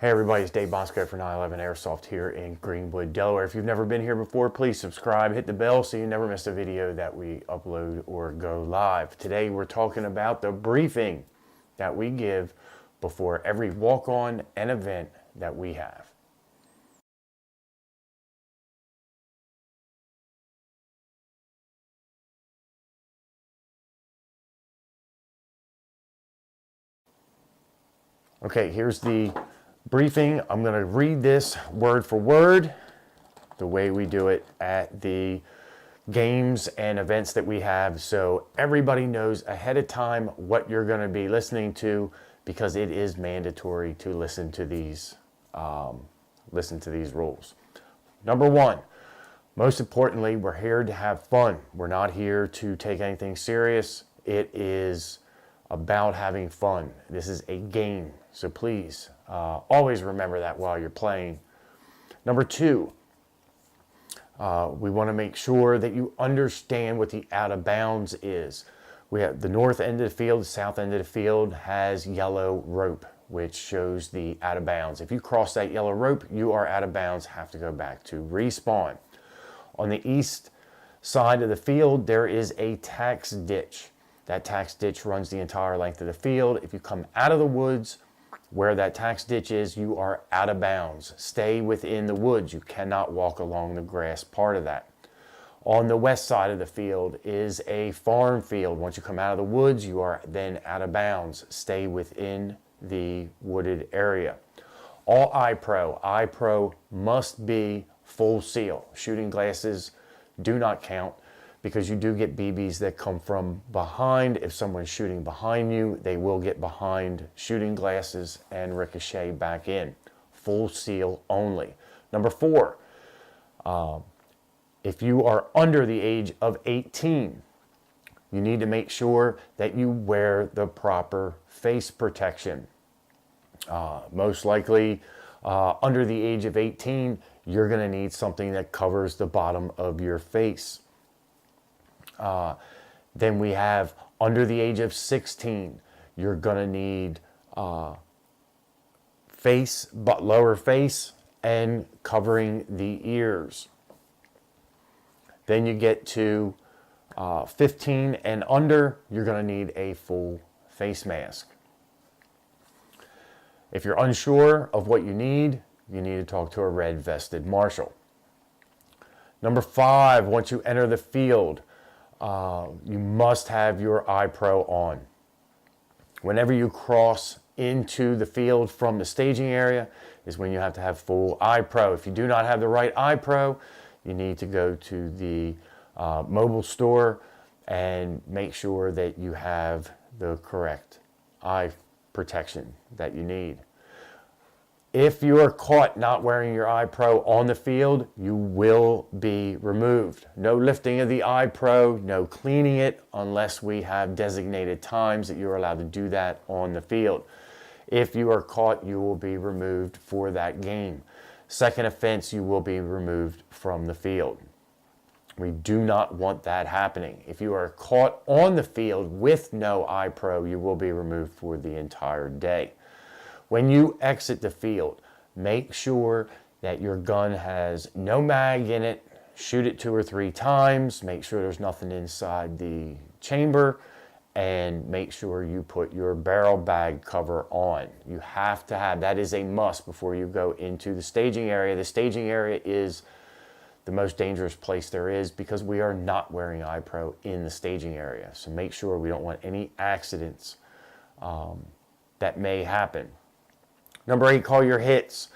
Hey everybody, it's Dave Bosco for 911 Airsoft here in Greenwood, Delaware. If you've never been here before, please subscribe, hit the bell so you never miss a video that we upload or go live. Today we're talking about the briefing that we give before every walk-on and event that we have. Okay, here's the briefing. I'm going to read this word for word, the way we do it at the games and events that we have, so everybody knows ahead of time what you're going to be listening to, because it is mandatory to listen to these rules. Number one, most importantly, we're here to have fun. We're not here to take anything serious. It is about having fun. This is a game, so please always remember that while you're playing. Number two, we want to make sure that you understand what the out of bounds is. We have the north end of the field, the south end of the field has yellow rope, which shows the out of bounds. If you cross that yellow rope, you are out of bounds, have to go back to respawn. On the east side of the field, there is a tax ditch. That tax ditch runs the entire length of the field. If you come out of the woods where that tax ditch is, you are out of bounds. Stay within the woods. You cannot walk along the grass part of that. On the west side of the field is a farm field. Once you come out of the woods, you are then out of bounds. Stay within the wooded area. All iPro must be full seal. Shooting glasses do not count, because you do get BBs that come from behind. If someone's shooting behind you, they will get behind shooting glasses and ricochet back in. Full seal only. Number four, if you are under the age of 18, you need to make sure that you wear the proper face protection. Most likely, under the age of 18, you're going to need something that covers the bottom of your face. Then we have under the age of 16, you're going to need lower face and covering the ears. Then you get to 15 and under, you're going to need a full face mask. If you're unsure of what you need to talk to a red vested marshal. Number five, once you enter the field, you must have your iPro on. Whenever you cross into the field from the staging area is when you have to have full iPro. If you do not have the right iPro, you need to go to the mobile store and make sure that you have the correct eye protection that you need. If you are caught not wearing your iPro on the field, you will be removed. No lifting of the iPro, no cleaning it, unless we have designated times that you're allowed to do that on the field. If you are caught, you will be removed for that game. Second offense, you will be removed from the field. We do not want that happening. If you are caught on the field with no iPro, you will be removed for the entire day. When you exit the field, make sure that your gun has no mag in it. Shoot it 2 or 3 times. Make sure there's nothing inside the chamber, and make sure you put your barrel bag cover on. You have to have, that is a must before you go into the staging area. The staging area is the most dangerous place there is, because we are not wearing iPro in the staging area. So make sure, we don't want any accidents that may happen. Number 8, call your hits.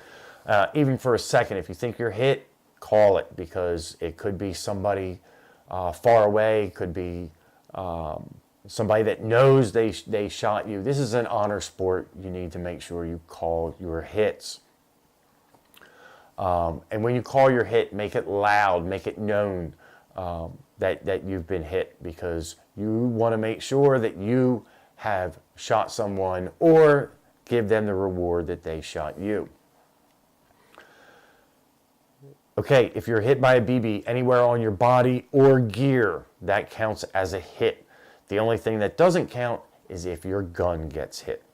Even for a second, if you think you're hit, call it, because it could be somebody far away, it could be somebody that knows they shot you. This is an honor sport. You need to make sure you call your hits. And when you call your hit, make it loud, make it known that you've been hit, because you want to make sure that you have shot someone, or give them the reward that they shot you. Okay, if you're hit by a BB anywhere on your body or gear, that counts as a hit. The only thing that doesn't count is if your gun gets hit.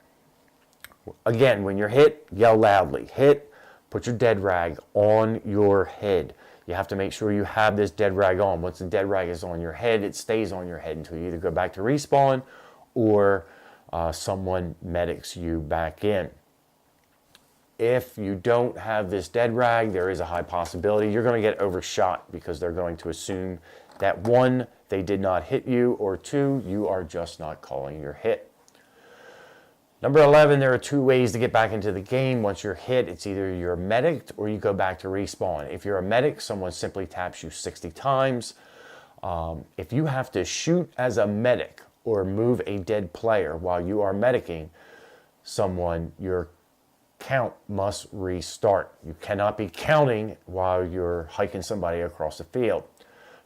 Again, when you're hit, yell loudly. Hit, put your dead rag on your head. You have to make sure you have this dead rag on. Once the dead rag is on your head, it stays on your head until you either go back to respawn or someone medics you back in. If you don't have this dead rag, there is a high possibility you're going to get overshot because they're going to assume that one, they did not hit you, or two, you are just not calling your hit. Number 11, there are two ways to get back into the game. Once you're hit, it's either you're medicked or you go back to respawn. If you're a medic, someone simply taps you 60 times. If you have to shoot as a medic or move a dead player while you are medicing someone, your count must restart. You cannot be counting while you're hiking somebody across the field.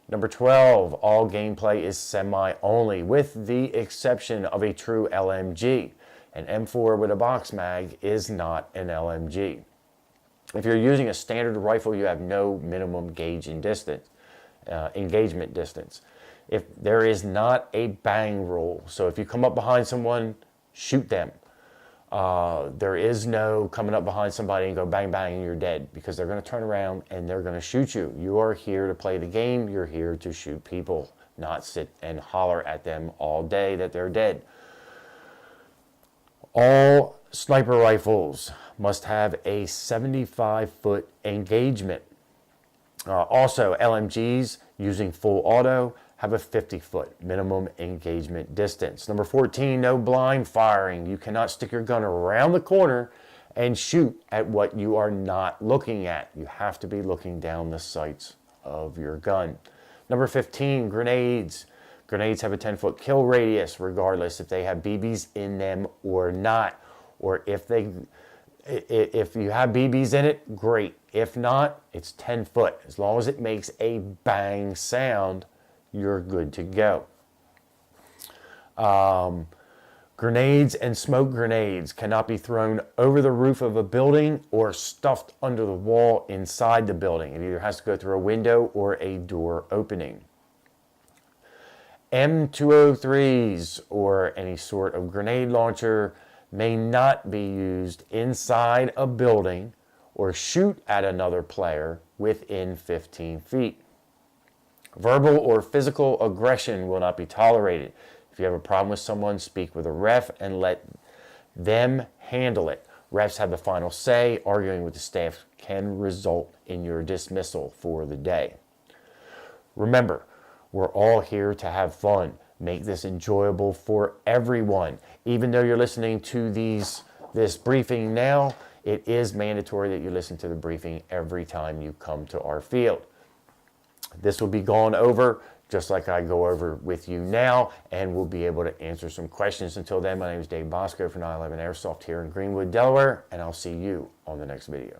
Number 12, all gameplay is semi-only, with the exception of a true LMG. An M4 with a box mag is not an LMG. If you're using a standard rifle, you have no minimum gauge in distance, engagement distance. If there is not a bang rule, so if you come up behind someone, shoot them. There is no coming up behind somebody and go bang bang and you're dead, because they're going to turn around and they're going to shoot you. You are here to play the game. You're here to shoot people, not sit and holler at them all day that they're dead. All sniper rifles must have a 75-foot engagement. Also, LMGs using full auto have a 50-foot minimum engagement distance. Number 14, no blind firing. You cannot stick your gun around the corner and shoot at what you are not looking at. You have to be looking down the sights of your gun. Number 15, grenades. Grenades have a 10-foot kill radius, regardless if they have BBs in them or not. Or if you have BBs in it, great. If not, it's 10 foot. As long as it makes a bang sound, you're good to go. Grenades and smoke grenades cannot be thrown over the roof of a building or stuffed under the wall inside the building. It either has to go through a window or a door opening. M203s or any sort of grenade launcher may not be used inside a building or shoot at another player within 15 feet. Verbal or physical aggression will not be tolerated. If you have a problem with someone, speak with a ref and let them handle it. Refs have the final say. Arguing with the staff can result in your dismissal for the day. Remember, we're all here to have fun. Make this enjoyable for everyone. Even though you're listening to this briefing now, it is mandatory that you listen to the briefing every time you come to our field. This will be gone over just like I go over with you now, and we'll be able to answer some questions. Until then, my name is Dave Bosco for 911 Airsoft here in Greenwood, Delaware, and I'll see you on the next video.